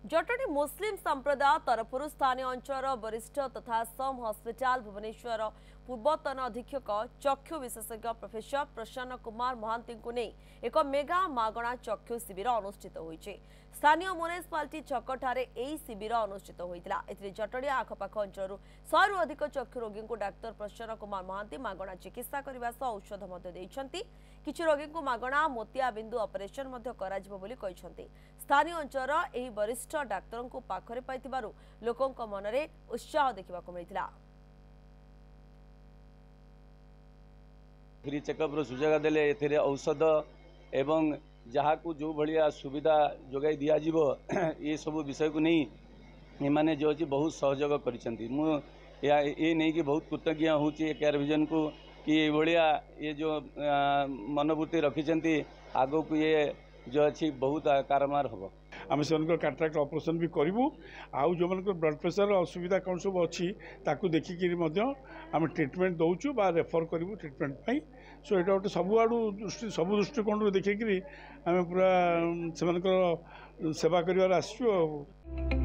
जटणी मुस्लिम संप्रदाय तरफ स्थानीय अंचल वरिष्ठ तथा सम हस्पिटाल भुवनेश्वर पूर्वतन अधीक्षक चक्षु विशेषज्ञ प्रोफेसर प्रसन्न कुमार महांती को नहीं एक मेगा मागणा चक्षु शिविर अनुष्ठित होइछे। स्थानीय म्युनिसिपालिटी छकठारे एही शिविर अनुष्ठित होइतिला। एथिरे जटणी आखपाख अंचल 100 रु अधिक चक्षु रोगी को डाक्टर प्रसन्न कुमार महांती मागणा चिकित्सा करने सह औषध मध्य दैछंती। किछि रोगी को मागणा मोतिया बिंदु ऑपरेशन मध्य कराजिबो बोली कहिसंती। स्थानीय अंचल एही वरिष्ठ डाक्तर को पाखरे पाइतिबारु लोकंक मनरे उत्साह देखिबाकु मिलितिला। फ्री चेकअप सुजोग देले एथिरे औषध एवं जहाँ को जो भाया सुविधा जोगाई दि जाव ये सब विषय को नहीं माने जो अच्छी बहुत सहयोग करिसेंती। ये नहीं कि बहुत कृतज्ञ हूँ केयर विजन को कि ये ये जो मनोवृत्ति रखिंट आग को ये जो अच्छी बहुत कारमार हम आम से कैटराक्ट ऑपरेशन भी करूँ आउ जो मन ब्लड प्रेशर असुविधा कौन सब अच्छी ताकू देखिकी आम ट्रिटमेंट दौचु बा रेफर करूँ ट्रिटमेंट पाई। सो यहाँ गोटे सबुआड़ू दृष्टि सब दृष्टिकोण देखिकी आम पूरा से सेवा कर।